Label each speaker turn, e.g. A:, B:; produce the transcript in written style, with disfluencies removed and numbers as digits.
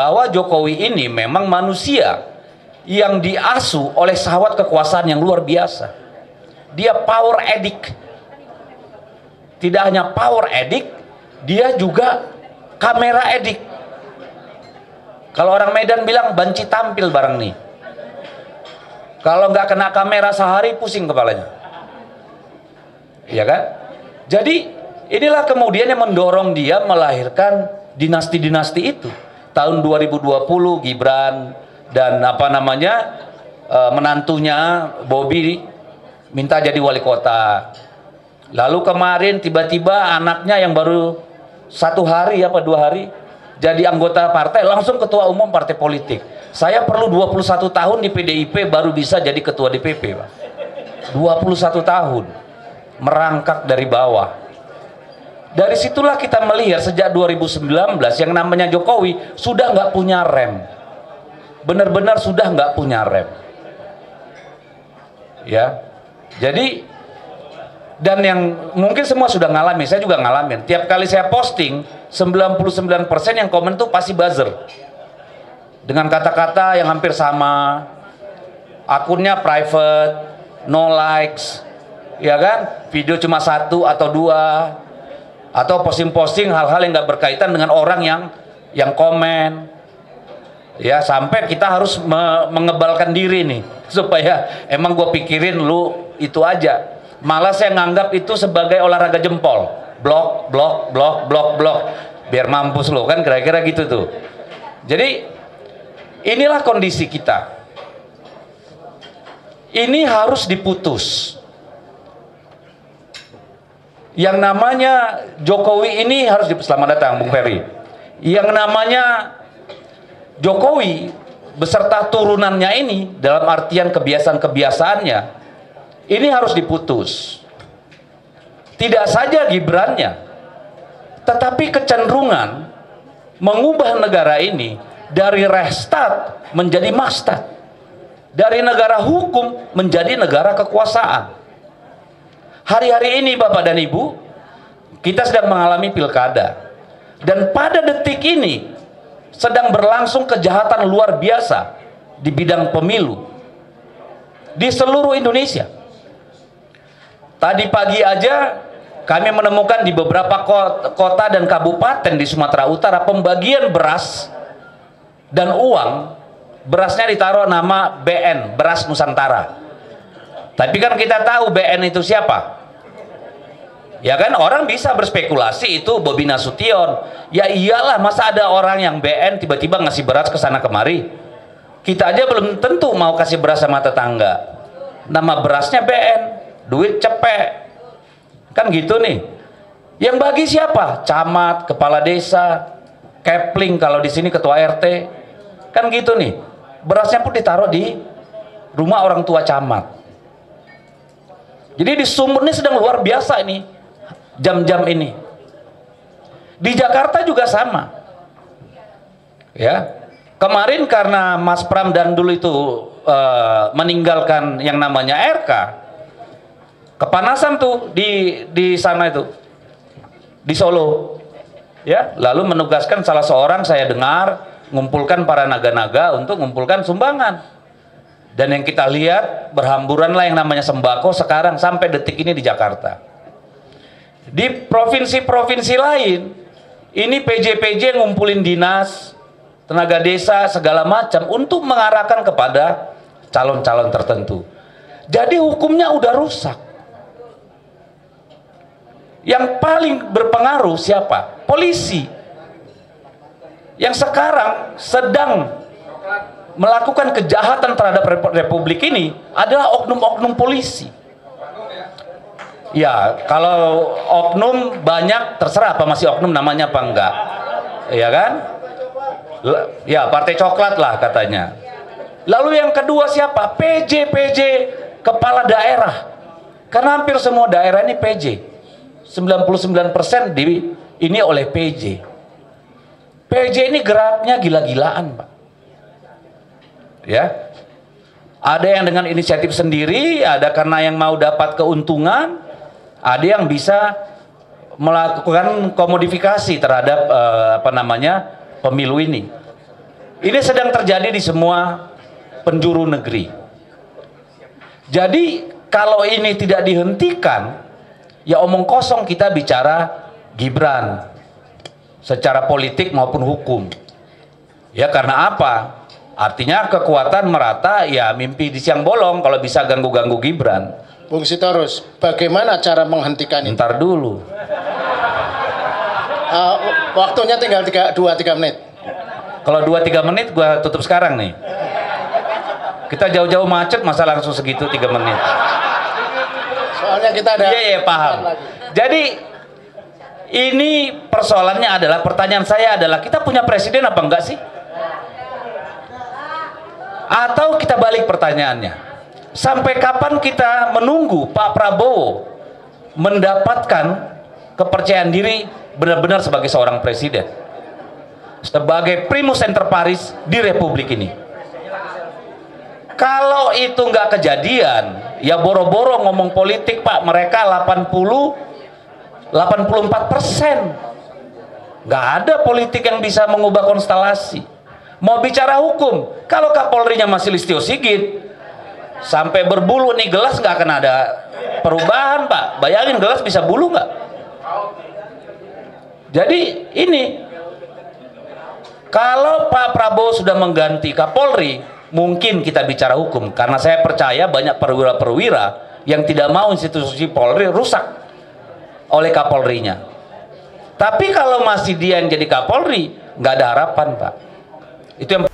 A: bahwa Jokowi ini memang manusia yang diasuh oleh syahwat kekuasaan yang luar biasa. Dia power addict. Tidak hanya power addict, dia juga kamera addict. Kalau orang Medan bilang banci tampil barang nih. Kalau nggak kena kamera sehari pusing kepalanya. Iya kan? Jadi inilah kemudian yang mendorong dia melahirkan dinasti-dinasti itu. Tahun 2020 Gibran dan menantunya Bobi minta jadi wali kota. Lalu kemarin tiba-tiba anaknya yang baru 1 hari 2 hari jadi anggota partai langsung ketua umum partai politik. Saya perlu 21 tahun di PDIP baru bisa jadi ketua DPP, Pak. 21 tahun merangkak dari bawah. Dari situlah kita melihat sejak 2019 yang namanya Jokowi sudah nggak punya rem. Benar-benar sudah nggak punya rem. Ya. Jadi dan yang mungkin semua sudah ngalamin, saya juga ngalamin. Tiap kali saya posting 99% yang komen tuh pasti buzzer. Dengan kata-kata yang hampir sama. Akunnya private, no likes. Ya kan? Video cuma 1 atau 2. Atau posting-posting hal-hal yang nggak berkaitan dengan orang yang komen. Ya, sampai kita harus mengebalkan diri nih supaya emang gue pikirin lu itu aja. Malah saya nganggap itu sebagai olahraga jempol. Blok, blok, blok, blok, blok. Biar mampus lo kan kira-kira gitu tuh. Jadi inilah kondisi kita. Ini harus diputus. Yang namanya Jokowi ini harus selamat datang Bung Ferry. Yang namanya Jokowi beserta turunannya ini dalam artian kebiasaan-kebiasaannya ini harus diputus. Tidak saja Gibrannya, tetapi kecenderungan mengubah negara ini dari restart menjadi mastad, dari negara hukum menjadi negara kekuasaan. Hari-hari ini Bapak dan Ibu, kita sedang mengalami pilkada. Dan pada detik ini sedang berlangsung kejahatan luar biasa di bidang pemilu di seluruh Indonesia. Tadi pagi aja kami menemukan di beberapa kota dan kabupaten di Sumatera Utara pembagian beras dan uang, berasnya ditaruh nama BN, Beras Nusantara. Tapi kan kita tahu BN itu siapa? Ya kan, orang bisa berspekulasi itu Bobi Nasution. Ya iyalah, masa ada orang yang BN tiba-tiba ngasih beras ke sana kemari. Kita aja belum tentu mau kasih beras sama tetangga. Nama berasnya BN, duit cepek. Kan gitu nih. Yang bagi siapa? Camat, kepala desa, kepling kalau di sini ketua RT. Kan gitu nih. Berasnya pun ditaruh di rumah orang tua camat. Jadi di Sumber ini sedang luar biasa ini. Jam-jam ini di Jakarta juga sama ya. Kemarin karena Mas Pram dan dulu itu meninggalkan yang namanya RK, kepanasan tuh di sana itu di Solo ya, lalu menugaskan salah seorang saya dengar ngumpulkan para naga-naga untuk ngumpulkan sumbangan, dan yang kita lihat berhamburanlah yang namanya sembako sekarang sampai detik ini di Jakarta. Di provinsi-provinsi lain ini PJ-PJ ngumpulin dinas, tenaga desa, segala macam untuk mengarahkan kepada calon-calon tertentu. Jadi hukumnya udah rusak. Yang paling berpengaruh siapa? Polisi. Yang sekarang sedang melakukan kejahatan terhadap Republik ini adalah oknum-oknum polisi. Ya, kalau oknum banyak terserah apa masih oknum namanya apa enggak. Ya kan? Ya, partai coklat lah katanya. Lalu yang kedua siapa? PJ kepala daerah. Karena hampir semua daerah ini PJ. 99% ini oleh PJ. PJ ini geraknya gila-gilaan, Pak. Ya. Ada yang dengan inisiatif sendiri, ada karena yang mau dapat keuntungan, ada yang bisa melakukan komodifikasi terhadap pemilu ini. Ini sedang terjadi di semua penjuru negeri. Jadi kalau ini tidak dihentikan, ya omong kosong kita bicara Gibran secara politik maupun hukum. Ya karena apa? Artinya kekuatan merata, ya mimpi di siang bolong kalau bisa ganggu-ganggu Gibran.
B: Bung Sitorus, bagaimana cara menghentikan ini?
A: Ntar dulu.
B: Waktunya tinggal 2-3 menit.
A: Kalau 2-3 menit gua tutup sekarang nih. Kita jauh-jauh macet, masa langsung segitu 3 menit.
B: Soalnya kita ada...
A: Iya, paham. Jadi ini persoalannya adalah, pertanyaan saya adalah, kita punya presiden apa enggak sih? Atau kita balik pertanyaannya, sampai kapan kita menunggu Pak Prabowo mendapatkan kepercayaan diri benar-benar sebagai seorang presiden, sebagai primus inter pares di republik ini? Kalau itu nggak kejadian, ya boro-boro ngomong politik Pak. Mereka 84%. Nggak ada politik yang bisa mengubah konstelasi. Mau bicara hukum, kalau Kapolrinya masih Listio Sigit, sampai berbulu nih gelas nggak akan ada perubahan Pak. Bayangin gelas bisa bulu nggak? Jadi ini, kalau Pak Prabowo sudah mengganti Kapolri, mungkin kita bicara hukum. Karena saya percaya banyak perwira-perwira yang tidak mau institusi Polri rusak oleh Kapolrinya. Tapi kalau masih dia yang jadi Kapolri, nggak ada harapan Pak. Itu yang